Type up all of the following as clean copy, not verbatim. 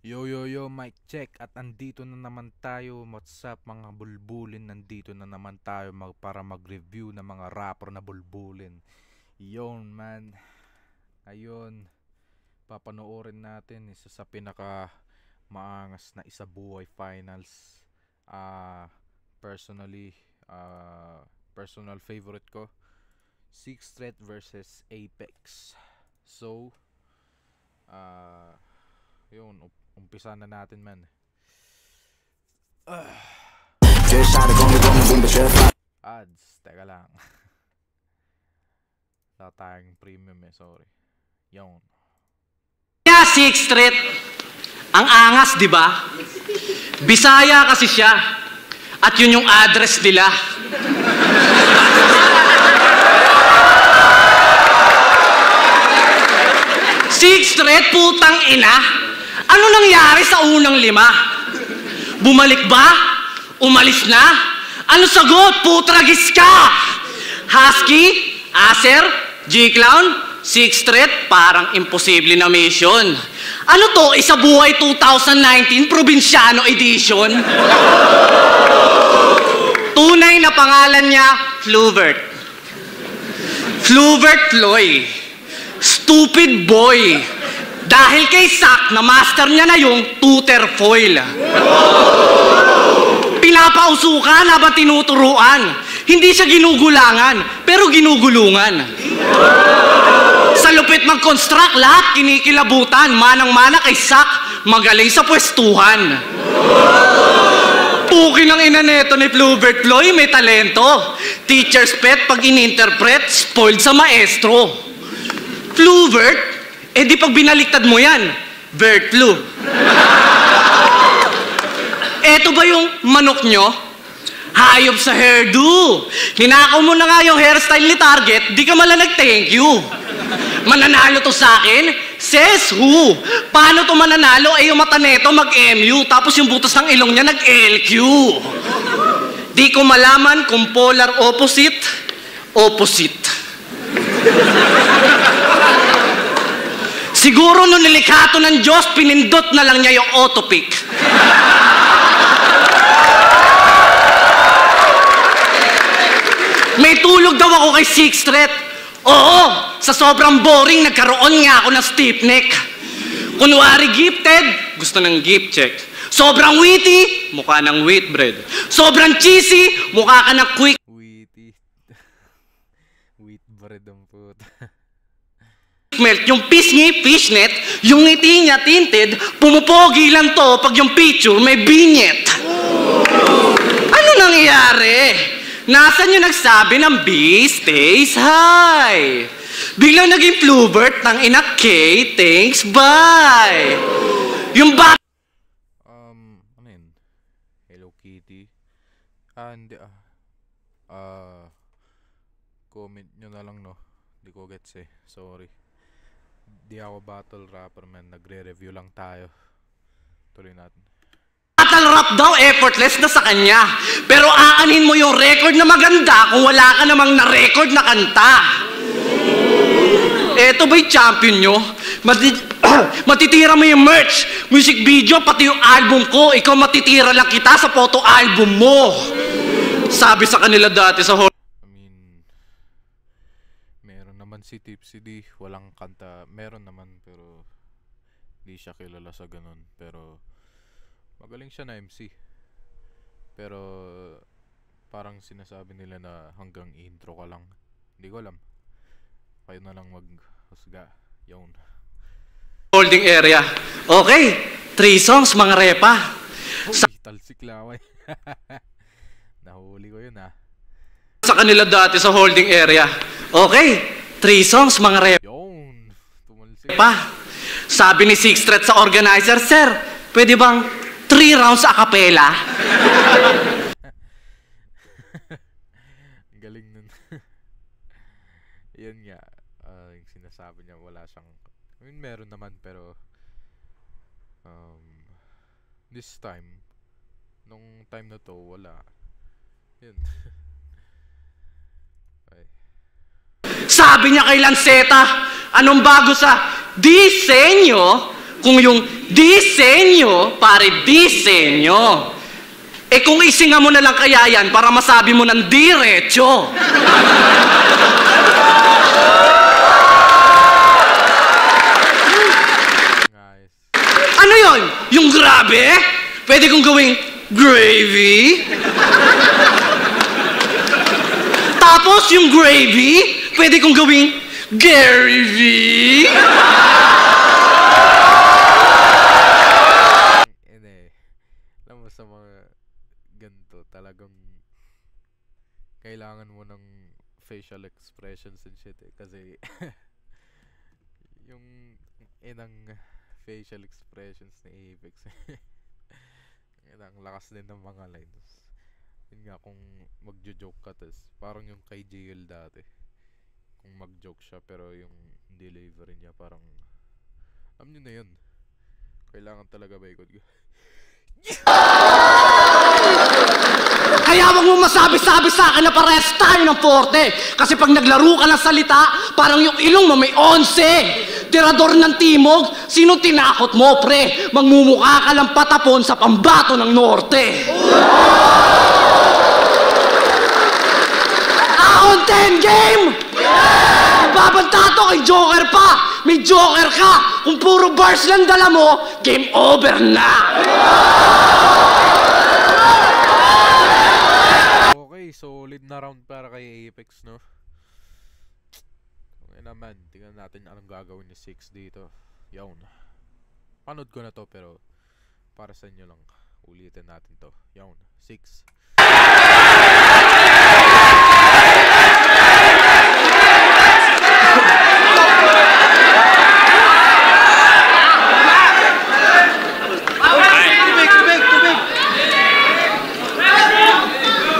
Yo yo yo, mic check at andito na naman tayo. What's up mga bulbulin? Nandito na naman tayo para mag-review ng mga rapper na bulbulin. Yon man. Ayun, papanoorin natin isa sa pinaka maangas na isabuhay finals. Personally, personal favorite ko, Sixth Threat versus Apex. So, yun, umpisa na natin man. Ads, teka lang. Wala tayong premium sorry. Yun. Kaya Sixth Street, ang angas, di ba? Bisaya kasi siya. At yun yung address nila. Sixth Street, putang ina. Ano nangyari sa unang 5? Bumalik ba? Umalis na? Ano sagot? Putragis ka! Husky, Acer, G-Clown, Sixth Street, parang imposible na mission. Ano to? Isabuhay 2019 Probinsyano Edition? Tunay na pangalan niya, Fluvert. Fluvert Floy. Stupid boy. Dahil kay Sak na master niya na yung tutor foil. Pinapausukan habang tinuturuan. Hindi siya ginugulangan, pero ginugulungan. Sa lupit mag-construct, lahat kinikilabutan. Manang-mana kay Sak, magaling sa pwestuhan. Puki ng ina neto ni Fluvert Floy, may talento. Teacher's pet pag in-interpret, spoiled sa maestro. Fluvert, di pag binaliktad mo yan, Vert Flu. Eto ba yung manok nyo? Hayop sa hairdo. Ninakaw mo na nga yung hairstyle ni Target, di ka mala nag-thank you. Mananalo to sa akin? Says who? Paano to mananalo? Yung mata neto mag-MU, tapos yung butas ng ilong niya nag-LQ. Di ko malaman kung polar opposite. Siguro nung nilikha to ng Diyos, pinindot na lang niya yung autopic. May tulog daw ako kay Sixth Street. Oo, sa sobrang boring, nagkaroon nga ako ng stiff neck. Kunwari gifted, gusto ng gift check. Sobrang witty, mukha ng wheat bread. Sobrang cheesy, mukha ka ng quick. Witty. Wheat bread ang puta. Melt yung pisngi, fishnet, yung ngiti niya tinted, pumupogi lang to pag yung picture may vignette. Ano nangyayari? Nasaan yung nagsabi ng B stays high? Biglang naging Fluvert ng ina K, thanks, bye. Yung ba... Ano yun? Hello Kitty? Hindi comment nyo na lang no. Di ko gets sorry. Di ako battle rapper man, nagre-review lang tayo. Tuloy natin. Battle rap daw, effortless na sa kanya. Pero aanin mo yung record na maganda kung wala ka namang na-record na kanta. Eto ba'y champion nyo? Matitira mo yung merch, music video, pati yung album ko. Ikaw matitira lang kita sa photo album mo. Sabi sa kanila dati sa meron naman si Tipsy D, walang kanta. Meron naman pero di siya kilala sa ganun. Pero magaling siya na MC. Pero parang sinasabi nila na hanggang intro ka lang. Hindi ko alam. Kayo na lang maghusga. Yun. Holding area. Okay, 3 songs mga repa. Talsik laway. Nahuli ko yun Sa kanila dati sa holding area. Okay, 3 songs mga repa. Yun. Tumalsik. Sabi ni Sixth Street sa organizer, Sir, pwede bang 3 rounds a cappella? Galing nun. Yan nga, yung sinasabi niya wala siyang, meron naman pero this time, nung time na to, wala. Yun. Ay. Sabi niya kay Lanceta, anong bago sa disenyo? Kung yung disenyo, pare, disenyo. Eh kung isinga mo na lang kaya yan para masabi mo ng diretso. Guys. Ano yon? Yung grabe? Pwede kong gawing gravy? Tapos yung gravy, pwede kong gawing Gary V? Hindi. Alam mo sa mga ganito, talagang kailangan mo ng facial expressions and shit eh. Kasi yung inang facial expressions ni Apex ang lakas din ng mga lines. Yun nga, kung magjo-joke ka, tas parang yung kay JL dati, kung mag-joke siya pero yung delivery niya parang, alam nyo na yun, kailangan talaga ba ikot. Kaya wag mo masabi-sabi sa akin na parehas tayo ng forte. Kasi pag naglaro ka ng salita, parang yung ilong mo may 11. Tirador ng timog, sino tinakot mo, pre? Magmumukha ka lang patapon sa pambato ng norte. Ahon 10 game! Babanta to kay Joker pa! May Joker ka! Kung puro bars lang dala mo, game over na! Okay, solid na round para kay Apex, no? Okay naman, tingnan natin anong gagawin ni 6 dito. Yawn. Panood ko na to pero para sa inyo lang. Ulitin natin to. Yawn. 6.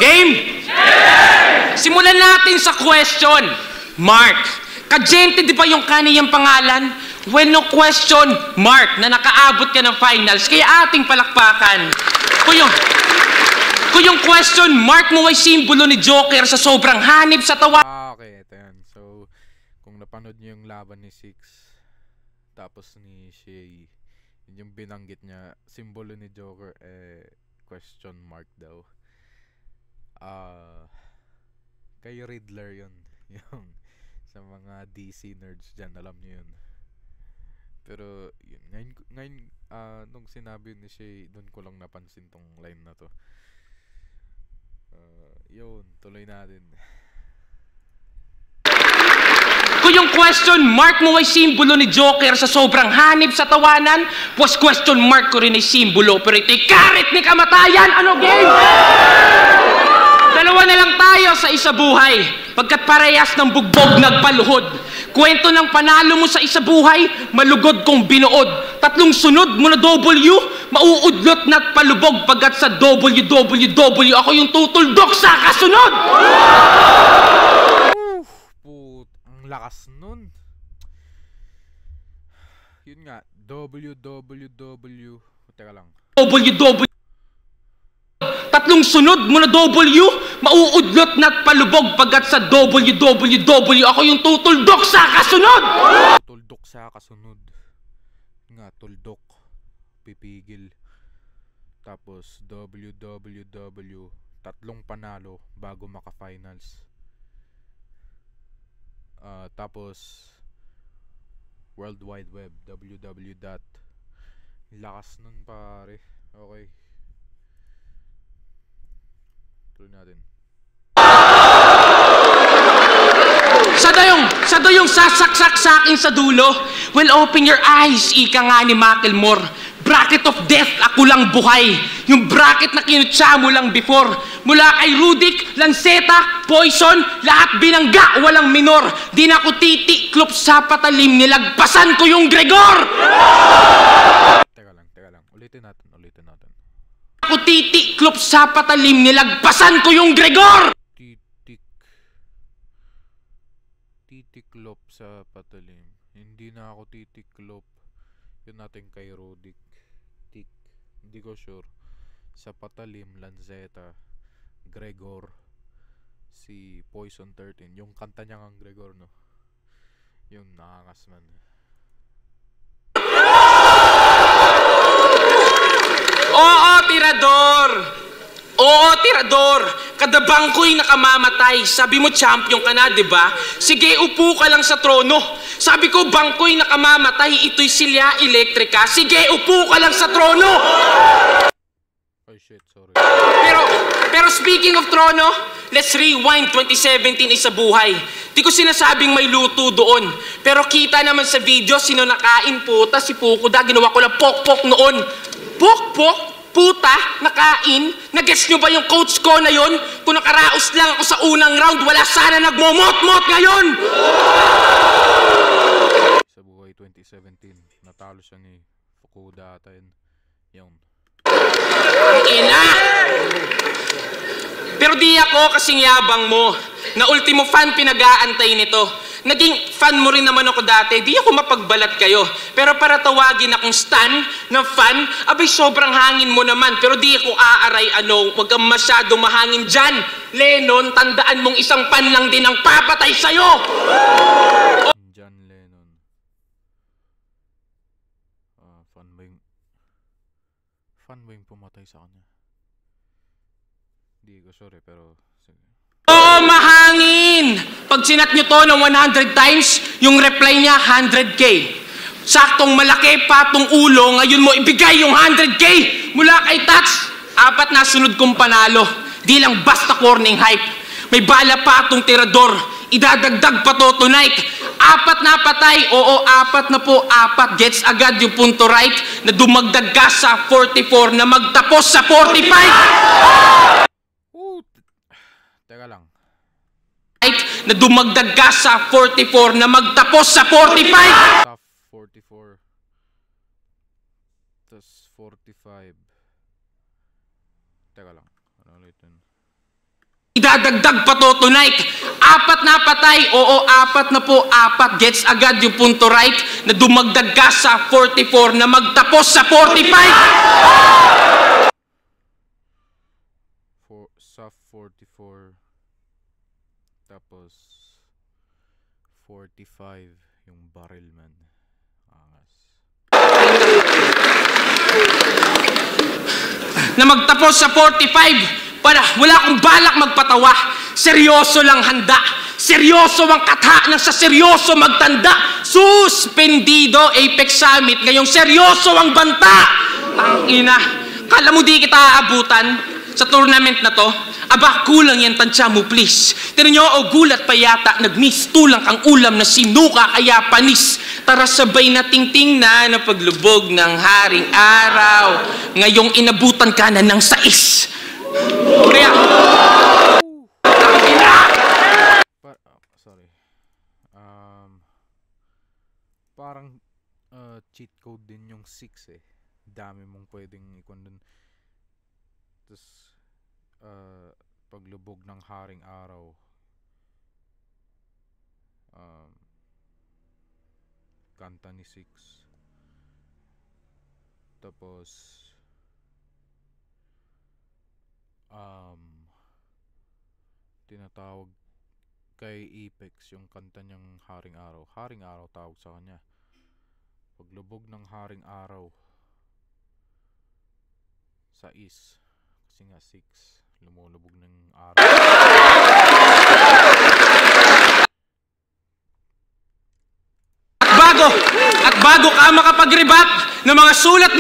Game! Simulan natin sa question. Mark, kajente di ba yung kaniyang pangalan? When no question, Mark, na nakaabot ka ng finals, kaya ating palakpakan. Kung yung question, Mark mo ay simbolo ni Joker sa sobrang hanip sa tawa. Okay, ito yan. So, kung napanood nyo yung laban ni 6, tapos ni Shay, yun yung binanggit niya, simbolo ni Joker, question mark daw. Kay Riddler yun. Yung sa mga DC nerds dyan, alam nyo yun. Pero yun, ngayon nung sinabi ni Shay, doon ko lang napansin tong line na to. Yun, tuloy natin. Kung yung question mark mo ay simbolo ni Joker sa sobrang hanip sa tawanan, pues question mark ko rin ay simbolo, pero ito'y karit ni kamatayan. Ano game? Dalawa na lang tayo sa isa buhay, pagkat parehas ng bugbog nagpaluhod. Kwento ng panalo mo sa isa buhay, malugod kong binuod. Tatlong sunod mo na W, mauudlot na't palubog, pagkat sa WWW ako yung tutuldok sa kasunod. Ang lakas nun. Yun nga, WWW. Teka lang. WW. Tatlong sunod mo na W, mauudlot na't palubog, pagkat sa WWW ako yung tutuldok sa kasunod. Tuldok sa kasunod. Nga, tuldok. Pipigil. Tapos WWW. Tatlong panalo bago maka-finals. Tapos World Wide Web, www. Lakas nun pare. Okay, tuloy natin. Sa dayong sasaksak sa akin sa dulo. Well, open your eyes, ika nga ni Macklemore. Bracket of death, ako lang buhay. Yung bracket na kinutsa mo lang before. Mula kay Rudik, Lanceta, Poison, lahat binangga, walang minor. Di na ako titiklop sa patalim, nilagpasan ko yung Gregor! Teka lang. Ulitin natin. Ako titiklop sa patalim, nilagpasan ko yung Gregor! Titiklop sa patalim. Hindi na ako titiklop. Yun natin kay Rudik. Hindi ko sure. Sa patalim, Lanceta, Gregor, si Poison 13. Yung kanta niya ng Gregor, no? Yung nakangas man. tirador, kada bangko'y nakamamatay. Sabi mo, champion ka na, di ba? Sige, upo ka lang sa trono. Sabi ko, bangko'y nakamamatay, ito'y silya elektrika. Sige, upo ka lang sa trono. Ay shit, sorry. Pero speaking of trono, let's rewind 2017 isa buhay. Di ko sinasabing may luto doon. Pero kita naman sa video, sino nakain puta, si Pukuda. Ginawa ko lang pok-pok noon. Pok-pok? Puta, nakain? Nag-gets nyo ba yung coach ko na yon? Kung nakaraos lang ako sa unang round, wala sana nagmomot-mot ngayon! Sa buhay 2017, natalo siya ni Fukuda ata yun. Yun. Ina! Pero di ako kasing yabang mo na ultimo fan pinag-aantay nito. Naging fan mo rin naman ako dati, di ako mapagbalat kayo. Pero para tawagin akong stan na fan, abay sobrang hangin mo naman. Pero di ako aaray huwag kang masyado mahangin dyan. Lennon, tandaan mong isang fan lang din ang papatay sa'yo. John Lennon. Fan ba yung pumatay sa kanya? Di ko sure pero sige. Oo, mahangin! Pag sinat nyo to ng 100 times, yung reply niya 100K. Saktong malaki patong ulo, ngayon mo ibigay yung 100K mula kay Tats. 4 na sunod kong panalo. Di lang basta corning hype. May bala pa atong tirador. Idadagdag pa to tonight. 4 na patay. Oo, 4 na po. 4 gets agad yung punto right na dumagdag ka sa 44 na magtapos sa 45. Teka lang. Na dumagdag ka sa 44 na magtapos sa 45. Top 44. Tas 45. Teka lang. Ano ulit yun? Idadagdag pa to tonight. 4 na patay. Oo, 4 na po. 4 gets agad yung punto right na dumagdag ka sa 44 na magtapos sa 45. Sa 44. Tapos 45 yung barrel man. Angas. Na magtapos sa 45. Para wala akong balak magpatawa. Seryoso lang handa. Seryoso ang katha ng sa seryoso magtanda. Suspendido Apex Summit. Ngayong seryoso ang banta. Tangina. Kala mo di kita aabutan sa tournament na to? Aba, kulang yan tansya mo, please. Tira nyo, gulat pa yata, nag-miss. Tulang ang ulam na sinuka, kaya panis. Tara sabay na tingting na paglubog ng haring araw. Ngayong inabutan ka na ng sais. Kaya, Sorry. Parang cheat code din yung 6 eh. Dami mong pwedeng ikon dun. Tapos paglubog ng haring araw. Kanta ni 6. Tapos tinatawag kay Apex yung kanta niyang haring araw. Haring araw tawag sa kanya. Paglubog ng haring araw sa is kasi nga 6 lumulubog ng araw. At bago ka makapag-rebat ng mga sulat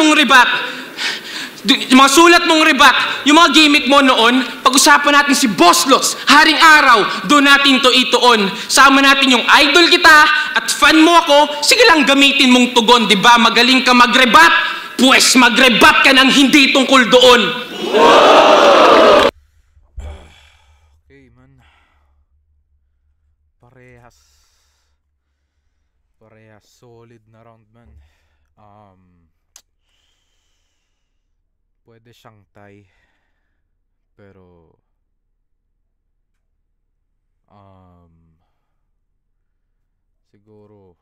mong rebat, yung mga gimmick mo noon, pag-usapan natin si Boss Lots, haring araw, doon natin to itoon. Sama natin yung idol kita at fan mo ako, sige lang gamitin mong tugon, di ba? Magaling ka mag-rebat, pues mag-rebat ka ng hindi tungkol doon. Okay man. Parehas solid na round man. Pwede siyang tie. Pero siguro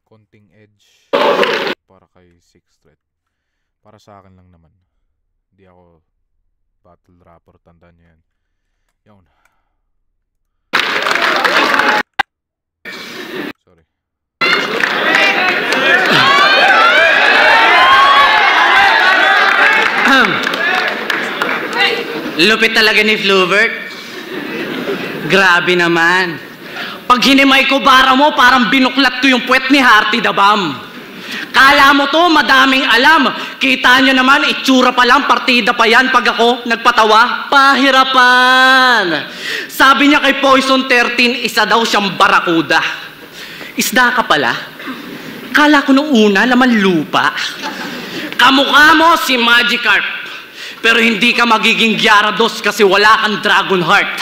konting edge para kay Sixth Threat. Para sa akin lang naman. Hindi ako battle rapper, tandaan nyo yan. Yun. Sorry. Lupit talaga ni Fluvert. Grabe naman. Pag hinimay ko bara mo, parang binuklat ko yung puwet ni Harty Dabam. Kala mo to, madaming alam. Kita nyo naman, itsura pa lang, partida pa yan. Pag ako nagpatawa, pahirapan. Sabi niya kay Poison 13, isa daw siyang barakuda. Isda ka pala? Kala ko nung una, laman lupa. Kamukha mo si Magikarp. Pero hindi ka magiging Gyarados kasi wala kang Dragon Heart.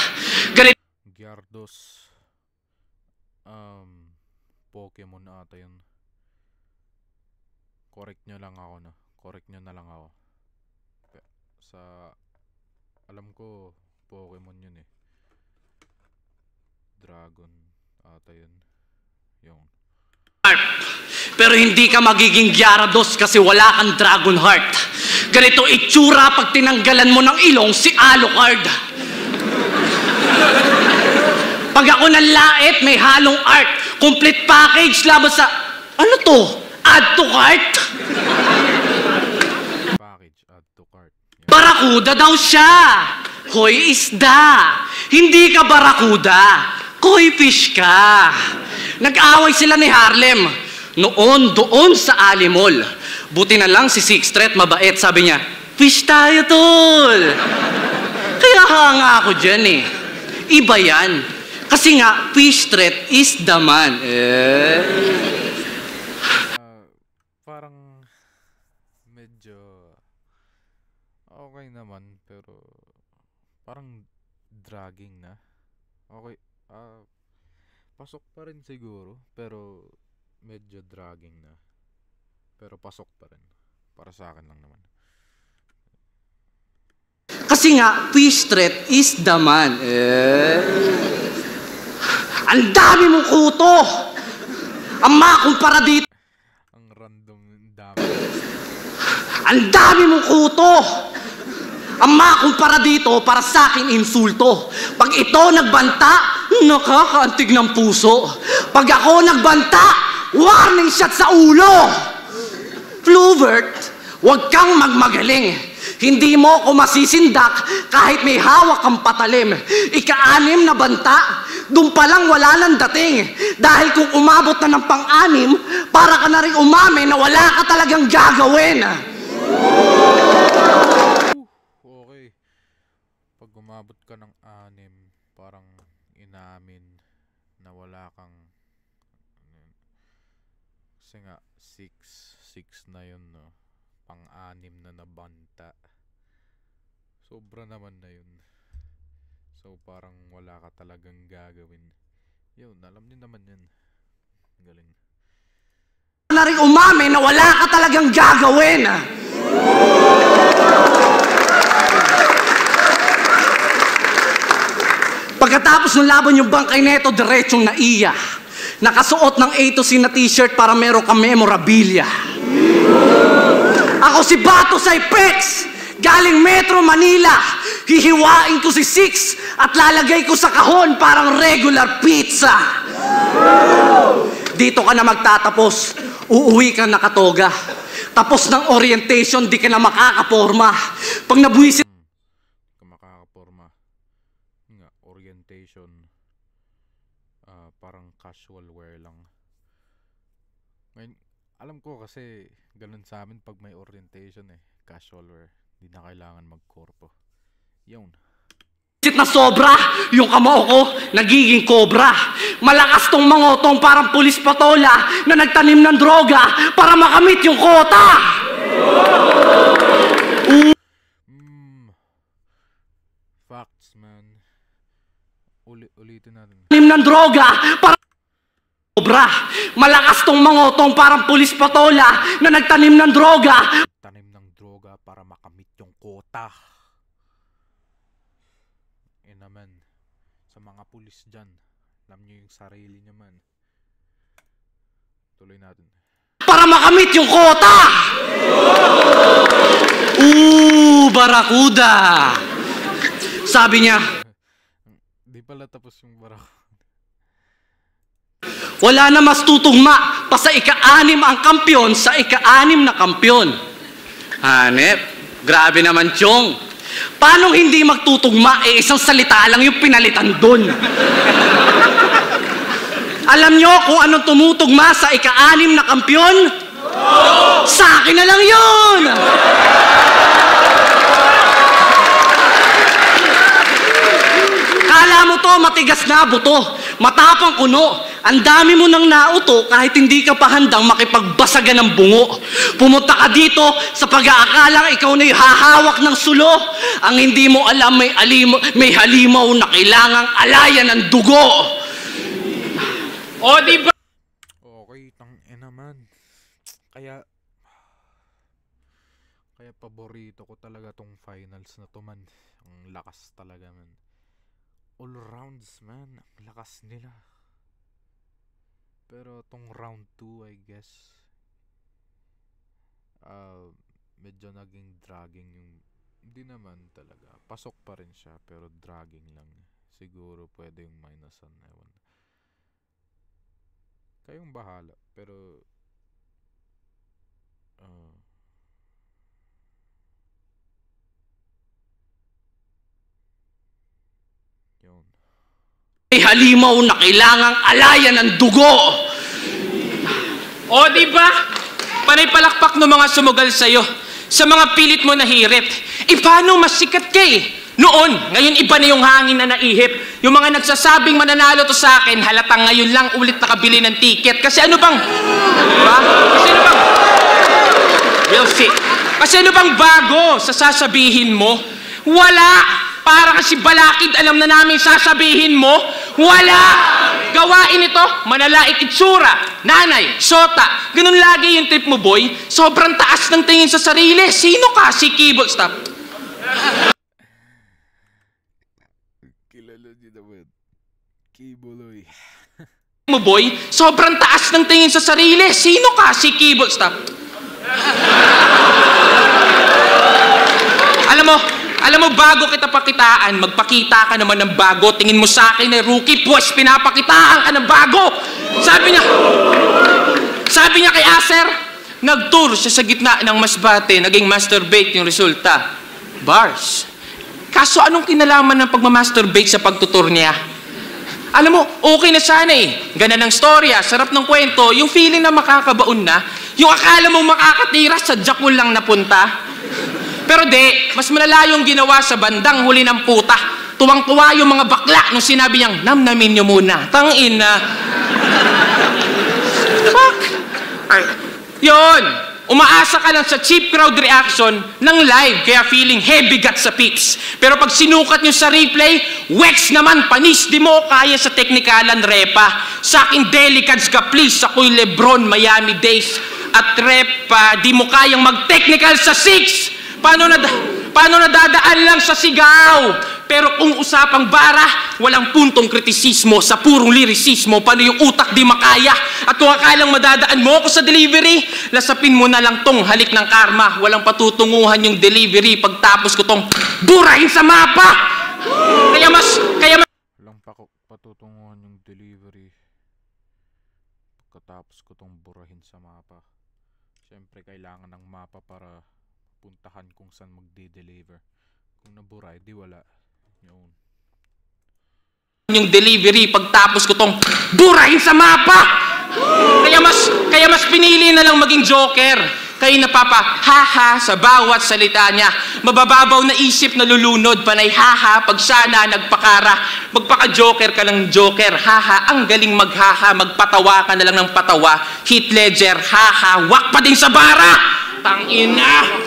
Ganito. Gyarados. Pokemon na ata yun. Correct nyo lang ako, no? Correct nyo na lang ako. Sa... Alam ko, Pokemon yun eh. Dragon ata yun. Yung... Pero hindi ka magiging Gyarados kasi wala kang Dragon Heart. Ganito itsura pag tinanggalan mo ng ilong si Alucard. Pag ako nanlait, may halong art. Complete package laban sa... Ano to? Add to cart? Package, add to cart. Yeah. Barakuda daw siya. Hoy, isda. Hindi ka barakuda. Koi fish ka. Nag-away sila ni Harlem. Noon, doon sa Alimol. Buti na lang si Sixth Street mabait. Sabi niya, fish tayo, tol. Kaya hanga ako dyan eh. Iba yan. Kasi nga, fish street is the man. Parang medyo okay naman pero parang dragging na. Okay, pasok pa rin siguro pero medyo dragging na. Pero pasok pa rin. Para sa akin lang naman. Kasi nga, fish street is the man. Ang dami mong kuto! Ang makumpara dito. Ang random dami. Ang dami mong kuto! Ang makumpara dito para sa akin insulto. Pag ito nagbanta, nakakaantig ng puso. Pag ako nagbanta, warning shot sa ulo! Fluvert, huwag kang magmagaling. Hindi mo ako masisindak kahit may hawak kang patalim. Ika-anim na banta, doon pa lang wala nang dating. Dahil kung umabot na ng pang-anim, para ka na rin umamin na wala ka talagang gagawin. Okay. Pag umabot ka ng 6, parang inamin na wala kang... Kasi nga, 6 na yun, no? Pang-6 na nabanta. Sobra naman na yun. So parang wala ka talagang gagawin. Yun, alam niyo naman yun. Galing. Na rin umamin na wala ka talagang gagawin. Pagkatapos ng laban yung bangkay neto, diretsong naiya. Nakasuot ng A to C na t-shirt para meron ka memorabilia. Ako si Bato Cypex, galing Metro Manila. Hihiwain ko si Six at lalagay ko sa kahon parang regular pizza. Dito ka na magtatapos, uuwi ka nakatoga. Tapos ng orientation, di ka na makakaporma. Pag nabuwisit Ka makakaporma. Nga, orientation. Parang casual wear lang. Ngayon, alam ko kasi ganun sa amin pag may orientation eh. Casual wear. Hindi na kailangan magkorpo. Yun. na sobra, yung kamao ko nagiging kobra. Malakas tong mangotong parang pulis patola na nagtanim ng droga para makamit yung kota. Facts, man. Ulitin natin. Tanim ng droga para kobra. Malakas tong mangotong parang pulis patola na nagtanim ng droga. Tanim ng droga para makamit yung kota. Naman sa mga pulis dyan, alam nyo yung sarili nyo man. Tuloy natin. Para makamit yung kota! Barakuda! Sabi niya, di pala tapos yung barakuda. wala na mas tutugma pa sa ika-6 ang kampyon sa ika-6 na kampyon. Hanep, grabe naman, Chong. Paano hindi magtutugma? Isang salita lang yung pinalitan dun. Alam nyo kung anong tumutugma sa ika-6 na kampyon? Sa akin na lang yun! Kala mo to, matigas na buto. Matapang kuno. Ang dami mo nang nauto kahit hindi ka pa handang makipagbasagan ng bungo. Pumunta ka dito sa pag-aakalang ikaw na yung hahawak ng sulo. Ang hindi mo alam may halimaw na kailangang alayan ng dugo. O, di ba? Okay, tangina man. Kaya paborito ko talaga tong finals na to, man. Ang lakas talaga, man. All rounds, man. Ang lakas nila. Pero tong round 2, I guess, medyo naging dragging yung, hindi naman talaga. Pasok pa rin siya, pero dragging lang. Siguro pwede yung minusan, ewan. Kayong bahala, pero yun. May halimaw na kailangang alayan ng dugo. O, di ba? Panay palakpak ng mga sumugal sa'yo. Sa mga pilit mo na hirit. Paano mas sikat ka eh? Noon, ngayon iba na yung hangin na naihip. Yung mga nagsasabing mananalo to sa akin, halatang ngayon lang ulit nakabili ng ticket. Kasi ano bang... Diba? Kasi ano bang... We'll see. Kasi ano bang bago sa sasabihin mo? Wala! Para kasi balakid, alam na namin sasabihin mo, wala! Gawain ito, manalait itsura, nanay, sota. Ganun lagi yung trip mo, boy. Sobrang taas ng tingin sa sarili. Sino ka? Si Keyboard. Stop. Kilala niyo naman. Keyboard. Mo, boy. Sobrang taas ng tingin sa sarili. Sino ka? Si Keyboard. Stop. Alam mo, bago kita pakitaan, magpakita ka naman ng bago. Tingin mo sa akin na rookie, pues pinapakitaan ka ng bago. Sabi niya kay Acer, nag-tour siya sa gitna ng masbate, naging masturbate yung resulta. Bars. Kaso anong kinalaman ng pagmamasturbate sa pagtutur niya? Alam mo, okay na sana eh. Ganda ng storya, sarap ng kwento, yung feeling na makakabaon na, yung akala mo makakatira, sadya ko lang napunta. Pero di, mas malala yung ginawa sa bandang huli ng puta. Tuwang-tuwa yung mga bakla nung sinabi niyang, namnamin niyo muna. Tangin na. Fuck. Yun. Umaasa ka lang sa cheap crowd reaction ng live, kaya feeling heavy gut sa pics. Pero pag sinukat niyo sa replay, wex naman, panis, di mo kaya sa teknikalan repa. Sa akin delicads ka please, ako'y Lebron, Miami Days. At repa, di mo kayang mag-technical sa 6. Paano nadadaan lang sa sigaw? Pero kung usapang bara, walang puntong kritisismo sa purong lirisismo. Paano yung utak di makaya? At kung akalang madadaan mo ako sa delivery, lasapin mo na lang tong halik ng karma. Walang patutunguhan yung delivery pagtapos ko tong burahin sa mapa. Walang patutunguhan yung delivery pagkatapos ko tong burahin sa mapa. Siyempre kailangan ng mapa para puntahan kung saan magde-deliver. Kung nabura, di wala. Yun. Yung delivery pagtapos ko tong burahin sa mapa. Kaya mas pinili na lang maging joker. Kayo haha sa bawat salita niya. Mabababaw na isip na lulunod, panay haha pag sana nagpakara. Magpaka-joker ka lang joker, haha, ang galing maghaha, magpatawa ka na lang ng patawa. Heath Ledger, haha, wak pa din sa bara. Tangina.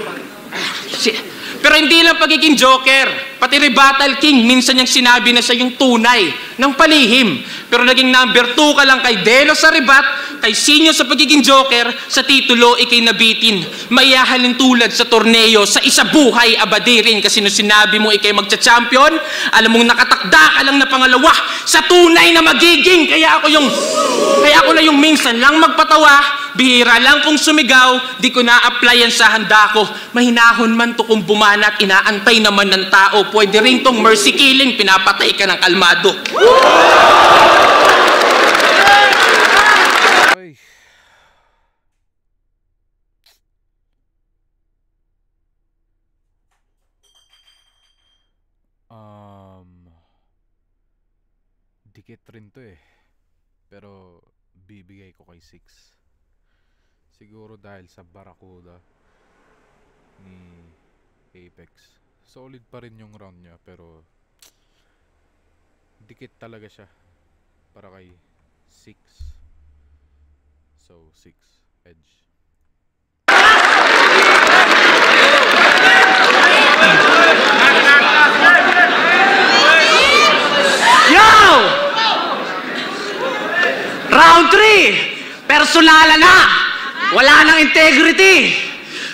Pero hindi lang pagiging joker, pati rebuttal king, minsan niyang sinabi na siya yung tunay ng palihim. Pero naging number 2 ka lang kay Delo sa rebat, kay Sinyo sa pagiging joker, sa titulo ikay nabitin. Maiyahalin tulad sa torneo, sa isa buhay abadirin. Kasi nung sinabi mo ikay magcha-champion, alam mong nakatakda ka lang na pangalawa sa tunay na magiging. Kaya ako na yung minsan lang magpatawa, bihira lang kung sumigaw, di ko na-applyan sa handa ko. Mahinahon man to kung bumanat, inaantay naman ng tao. Pwede rin tong mercy killing, pinapatay ka ng kalmado. Ay. dikit rin to eh. Pero bibigay ko kay 6. Siguro dahil sa Barracuda ni Apex. Solid pa rin yung round niya, pero dikit talaga siya para kay 6. So 6 edge. Yo! Round 3! Personala na! Wala nang integrity!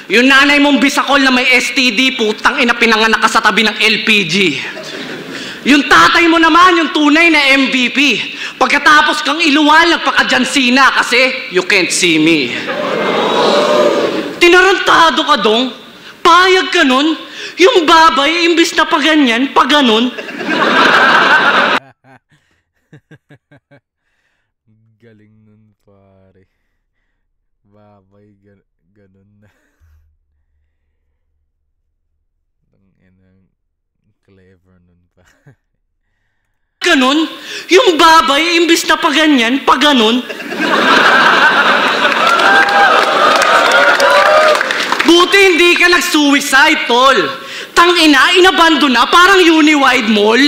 Yung nanay mong bisakol na may STD, putang ina, pinanganak ka sa tabi ng LPG. Yung tatay mo naman, yung tunay na MVP. Pagkatapos kang iluwal, nagpaka-Jansina kasi you can't see me. Tinarantado ka dong? Payag ka nun? Yung babay, imbis na paganyan, paganon. Galing nun pare. Babay ganun na. Clever nun pa. Ganon? Yung babay, imbis na paganyan, paganon. Buti hindi ka nag-suicide, tol. Tangina, inabando na, parang Uniwide Mall.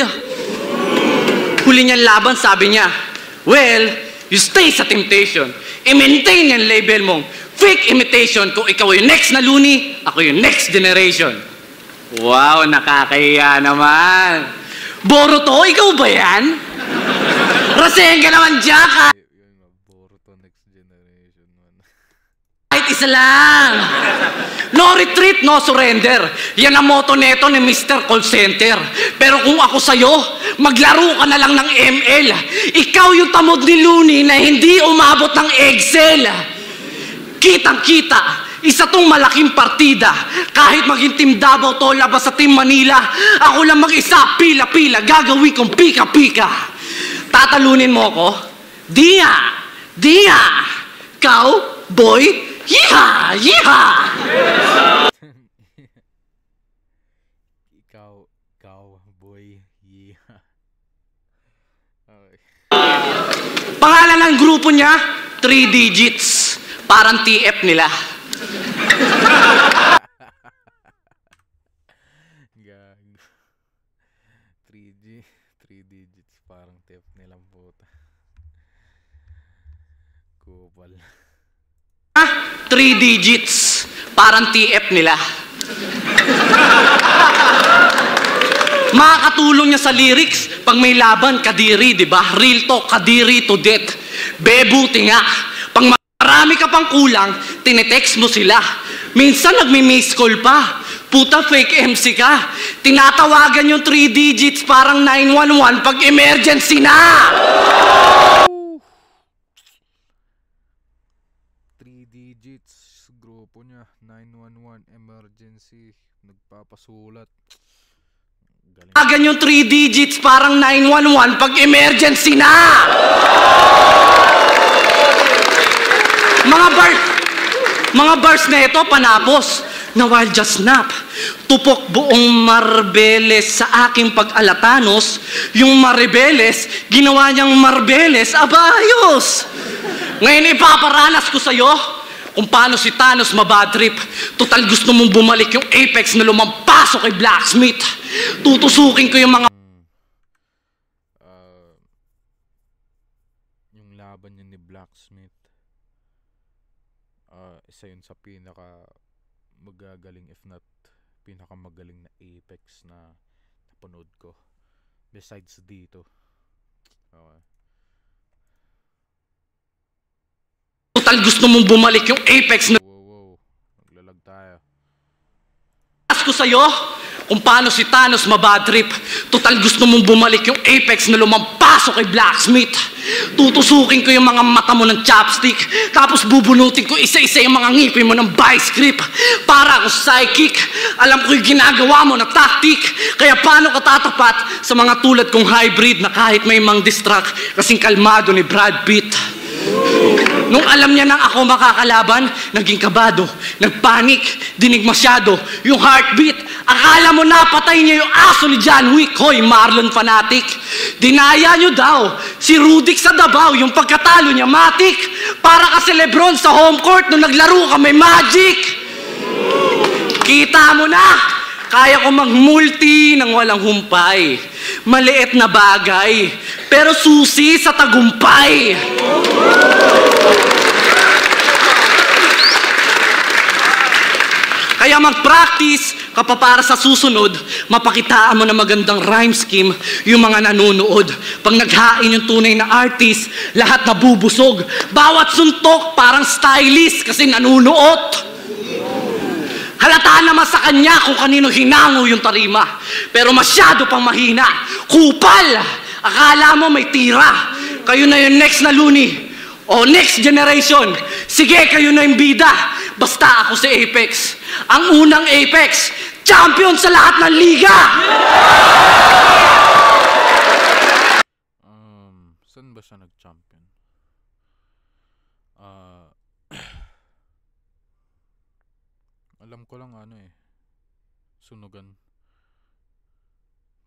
Huli niyang laban, sabi niya, well, you stay sa temptation. I-maintain yung label mong fake imitation. Kung ikaw yung next na Looney, ako yung next generation. Wow, nakakahiya naman. Boruto, ikaw ba yan? Rasen ka naman, Jack. Boruto next generation man. Kahit isa lang. No retreat, no surrender. Yan ang motto neto ni Mr. Call Center. Pero kung ako sa'yo, maglaro ka na lang ng ML. Ikaw yung tamod ni Looney na hindi umabot ng Excel. Kitang-kita. Isa tong malaking partida. Kahit maging Team Davao to labas sa Team Manila, ako lang mag-isa, pila-pila, gagawin kong pika-pika. Tatalunin mo ako? Dia! Dia! Cowboy! Yiha! Yiha! Cowboy, yeah. Okay. Pangalan ng grupo niya, 3 digits. Parang TF nila. Gag. 3 digits parang tip nilang puta. Kupal. 3 digits. Parang TF nila. Makakatulong niya sa lyrics pag may laban, kadiri, di ba? Real talk, kadiri to death. Bebuti nga. Pag marami ka pang kulang, tinetext mo sila. Minsan nagmi-miss call pa. Puta, fake MC ka. Tinatawagan yung 3 digits parang 911 pag emergency na. 3 digits, grupo niya, 911 emergency, nagpapasulat. Galing. Tawagan yung 3 digits parang 911 pag emergency na. Mga bars na ito, panapos. Na while just snap, tupok buong Marbeles sa aking pag-alatanos. Yung Maribeles, ginawa niyang Marbeles, abayos! Ngayon ipaparanas ko sa'yo kung paano si Thanos mabadrip. Total gusto mong bumalik yung Apex na lumampasok kay Blacksmith. Tutusukin ko yung mga... Yung laban niya ni Blacksmith, isa yun sa pinaka magagaling, if not pinakamagaling na Apex na napanood ko besides dito. Okay. Total gusto mong bumalik yung Apex na... Wow, naglalag tayo. Ko sa'yo kung paano si Thanos mabadrip. Total gusto mong bumalik yung Apex na lumampasok kay Blacksmith. Tutusukin ko yung mga mata mo ng chopstick, tapos bubunutin ko isa-isa yung mga ngipin mo ng vice grip. Para ako psychic, alam ko yung ginagawa mo na tactic. Kaya paano ka tatapat sa mga tulad kong hybrid na kahit may mang distract kasing kalmado ni Brad Pitt. Nung alam niya nang ako makakalaban, naging kabado, nagpanik, dinig masyado, yung heartbeat. Akala mo napatay niya yung aso ni John Wick. Hoy, Marlon fanatic. Dinaya niyo daw si Rudik sa Davao, yung pagkatalo niya matik. Para ka si Lebron sa home court nung naglaro ka may Magic. Kita mo na! Kaya ko magmulti ng walang humpay. Maliit na bagay, pero susi sa tagumpay. Kaya mag-practice ka pa para sa susunod, mapakitaan mo na magandang rhyme scheme yung mga nanonood. Pag naghain yung tunay na artist, lahat nabubusog. Bawat suntok parang stylist kasi nanunuot. Halata naman sa kanya kung kanino hinango yung tarima. Pero masyado pang mahina. Kupal! Akala mo may tira. Kayo na yung next na Looney. O next generation. Sige, kayo na yung bida. Basta ako si Apex. Ang unang Apex. Champion sa lahat ng liga! Saan ba siya nag-champion? Alam ko lang sunugan.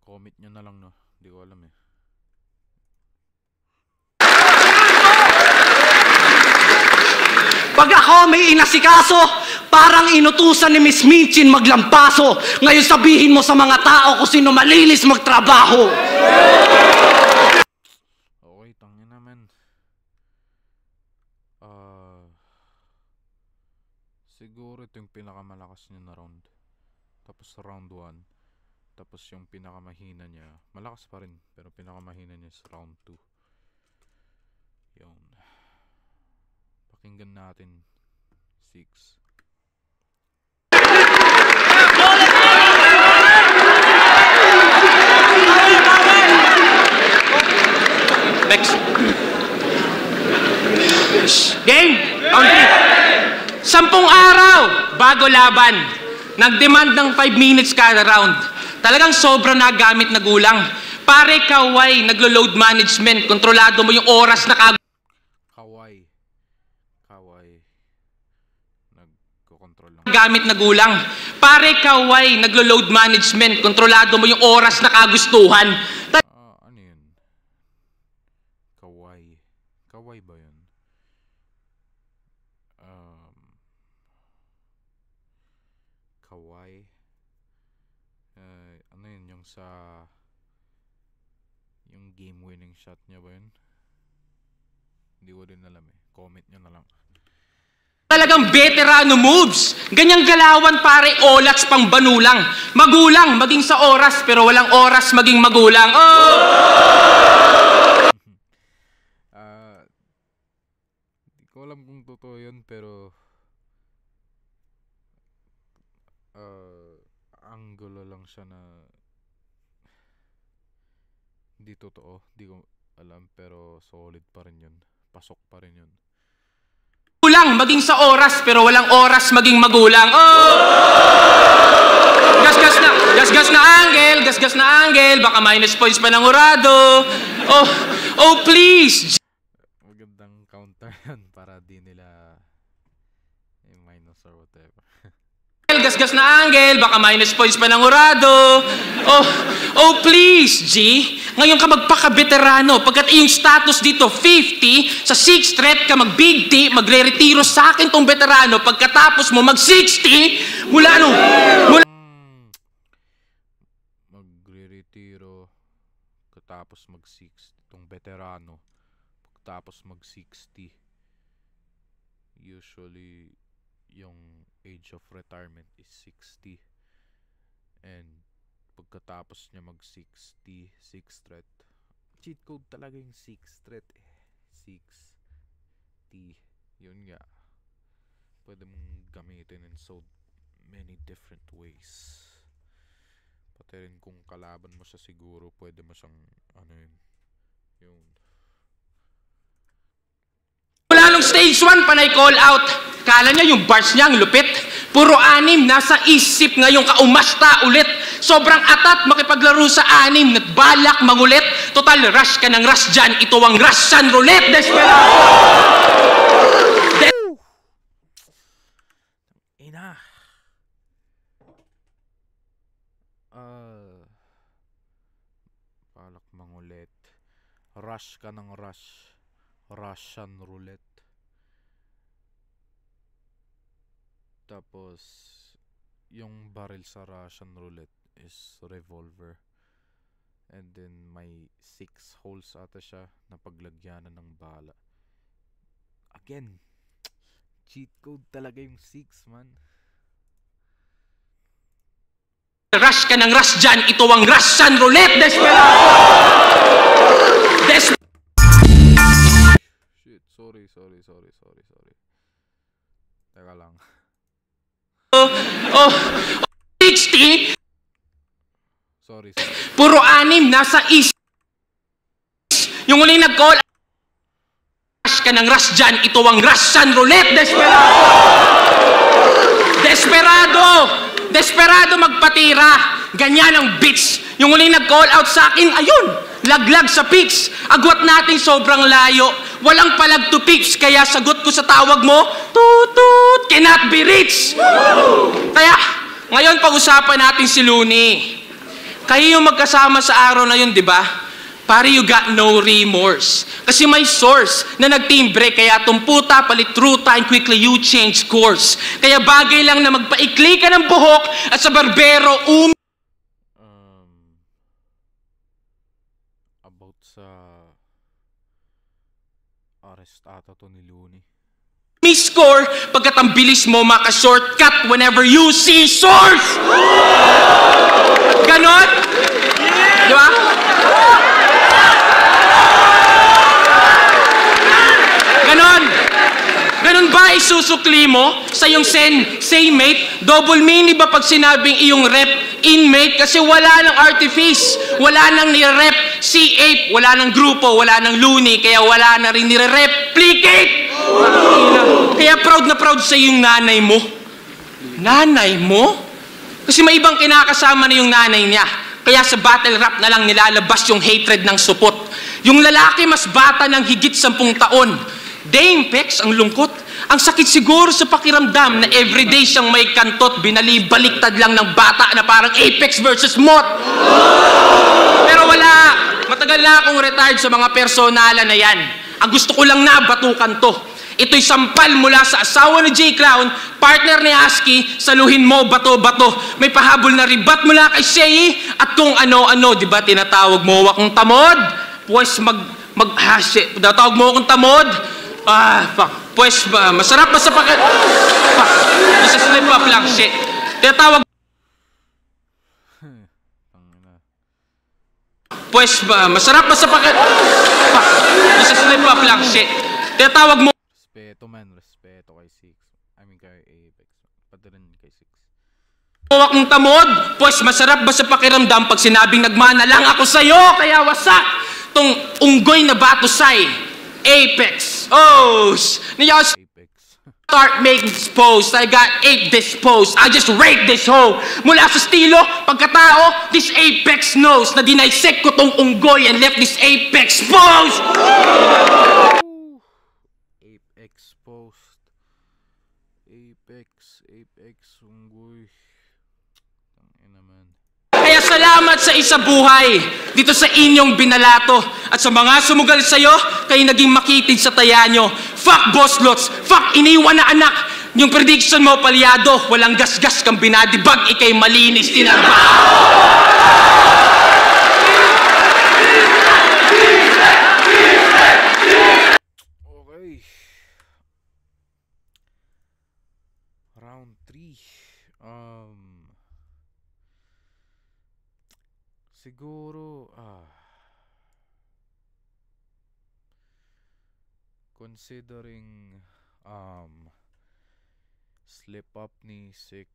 Comment nyo na lang, no? Hindi ko alam eh. Pag ako may inasikaso, parang inutusan ni Miss Minchin maglampaso. Ngayon sabihin mo sa mga tao kung sino malinis magtrabaho. Okay, tangin naman. Siguro ito yung pinakamalakas niya na round. Tapos round 1. Tapos yung pinakamahina niya. Malakas pa rin, pero pinakamahina niya sa round 2. Yun. Pakinggan natin. 6. Next. Game! Round 3. 10 araw bago laban. Nag-demand ng 5 minutes kada round. Talagang sobra na gamit na gulang. Pare kaway, naglo-load management. Kontrolado mo yung oras na Kaway. Nagko-control lang. gamit na gulang. Pare kaway, naglo-load management. Kontrolado mo yung oras na kagustuhan. Ano yun? Kaway. Kaway ba yun? Kaway. Ano yun? Yung sa... Yung game winning shot niya ba yun? Hindi ko din alam eh. Comment nyo na lang. Talagang veterano moves. Ganyang galawan pare, olats pang banulang. Magulang, maging sa oras, pero walang oras maging magulang. Hindi ko alam kung totoo yun, pero angulo lang siya na hindi totoo. Hindi ko alam, pero solid pa rin yun. Pasok pa rin yun. Magulang, maging sa oras, pero walang oras maging magulang. Gasgas na angle, gasgas na angle. Baka minus points pa ng urado. Oh, please. Magandang counter yan para di nila minus or whatever. Gasgas na angle, baka minus points pa ng urado. Oh, please, G. Ngayon ka magpaka-veterano. Pagkat iyong status dito, 50, sa 6th threat ka mag-big T, magre-retiro sa akin tong veterano. Pagkatapos mo mag-60, mula Magre-retiro katapos mag-60 tong veterano. Pagkatapos mag-60, usually yung age of retirement is 60. And pagkatapos niya mag-60, 6th threat. Cheat code talaga yung 6th threat eh. 6T. Yun nga. Pwede mong gamitin in so many different ways. Pati rin kung kalaban mo siya siguro, pwede mo siyang yun. mula nung stage 1 panay call out. Kala niya yung bars niya ang lupit. Puro anim, nasa isip ngayong kaumasta ulit. Sobrang atat makipaglaro sa anim, at balak mangulit. Total rush ka ng rush dyan, ito ang Russian roulette. Desperado! ina. Palak mangulit. Rush ka ng rush. Russian roulette. Tapos, yung barrel sa Russian roulette is revolver. And then, may 6 holes ata siya na paglagyanan ng bala. Again, cheat code talaga yung 6, man. Rush ka ng rush dyan, ito ang Russian roulette, Desperado! Shit, sorry. Teka lang. 60, Sorry. puro 6, nasa east. Yung uling nag-call, rush ka ng rush dyan, ito ang Russian roulette, Desperado magpatira. Ganyan ang bitch. Yung uling nag-call out sa akin, ayun, laglag sa pitch. Agwat natin sobrang layo. Walang palag to pitch, kaya sagot ko sa tawag mo, tutut, cannot be reached. Kaya, ngayon pag-usapan natin si Looney. Kayo yung magkasama sa araw na yun, di ba? Pare, you got no remorse. Kasi may source na nagtimbre, kaya tumputa, palit ruta, and quickly you change course. Kaya bagay lang na magpaikli ka ng buhok at sa barbero About sa arrest ata to ni Looney. score pagkat ang bilis mo maka-shortcut whenever you see source. Ganon? Di ba? Ganon ba isusukli mo sa yung say mate? Double meaning ba pag sinabing iyong rep inmate? Kasi wala ng artifice, wala nang nire-rep si ape, wala nang grupo, wala nang Looney, kaya wala na rin nire-replicate. Kaya proud na proud sa yung nanay mo. Nanay mo? Kasi may ibang kinakasama na yung nanay niya. Kaya sa battle rap na lang nilalabas yung hatred ng supot. Yung lalaki mas bata ng higit 10 taon. Dame Pex, ang lungkot. Ang sakit siguro sa pakiramdam na everyday siyang may kantot, binalibaliktad lang ng bata na parang Apex versus Mot. Pero wala, matagal na akong retired sa mga personala na yan. Ang gusto ko lang na batukan to. Ito'y sampal mula sa asawa ni J. Clown, partner ni Husky, saluhin mo, bato-bato. May pahabol na ribat mula kay Shay, at kung ano-ano, di ba tinatawag mo akong tamod? Pues tinatawag mo akong tamod? Pues masarap ba sa fuck, isa slip up lang, shit. Tinatawag pues masarap ba sa isa slip up lang, shit. Tinatawag mo Respeto kay Six. I mean kay Apex. Pati rin kay Six. akong tamod, pues masarap ba sa pakiramdam pag sinabing nagmana lang ako sa'yo, kaya wasak tong unggoy na batusay, Apex. Apex. Start making posts. I got 8 disposed. I just rate this hoe. Mula sa estilo, pagkatao, this Apex knows na dinaisek ko tong unggoy and left this Apex exposed. Apex post. Apex unggoy. Tangina man. Kaya salamat sa isa buhay dito sa inyong binalato. At sa mga sumugal sa'yo, kayo naging makitid sa taya nyo. Fuck boss lots, fuck iniwan na anak. Yung prediction mo palyado, walang gasgas kang binadibag, ikay malinis tinarba. Okay. Round 3. Siguro considering slip up ni Six,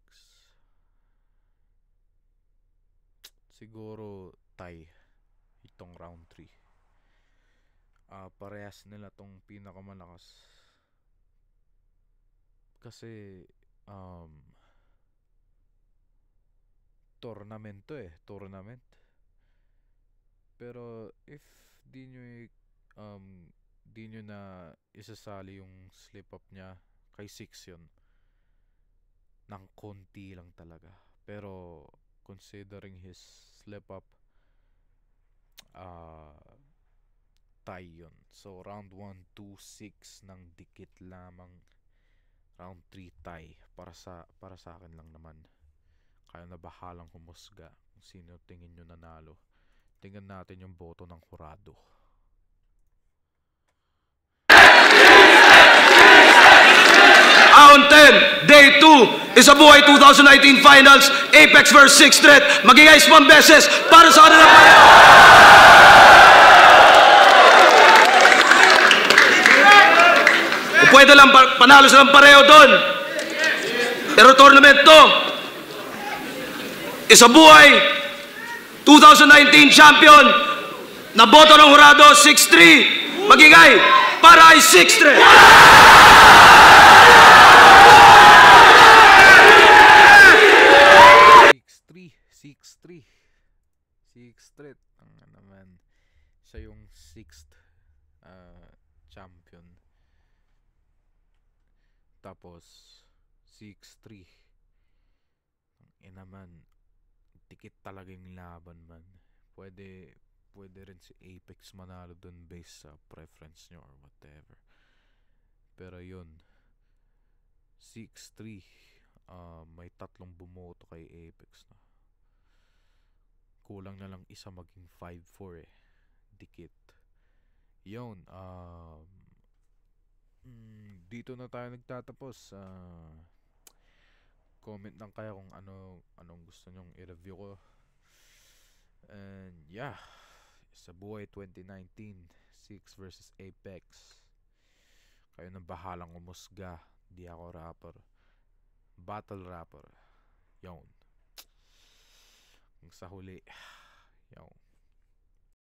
siguro tie itong round 3. Parehas nila tong pinakamalakas kasi tournament to tournament. Pero if di nyo na isasali yung slip up niya kay Six yun, ng konti lang talaga. Pero considering his slip up, ah tie yun. So round 1, 2, 6 ng dikit lamang. Round 3 tie para sa akin lang naman. Kaya na bahalang humusga kung sino tingin nyo nanalo. Tingnan natin yung boto ng hurado. Round 10, Day 2, Isabuhay 2019 Finals, Apex vs. Sixth Threat. Magigais beses para sa kanila pareho. Kung pwede lang panalo silang pareho doon. Pero tournament to, Isabuhay 2019 champion, na boto ng hurado 6-3, magigay para ay Sixth Threat. 6-3. Sixth Threat. Ang naman, siya yung sixth champion. Tapos 6-3. Ang naman, tikit talaga yung laban man. Pwede rin si Apex manalo dun based sa preference nyo or whatever. Pero yun, 6-3. May tatlong bumoto kay Apex na. Kulang na lang isa maging 5-4 eh. Dikit. Yun, dito na tayo nagtatapos. Comment lang kayo kung anong gusto nyong i-review ko. And yeah, Isabuhay 2019 6 versus Apex. Kayo na bahalang umusga. Di ako rapper. Battle rapper. Yun. Sa huli, yun.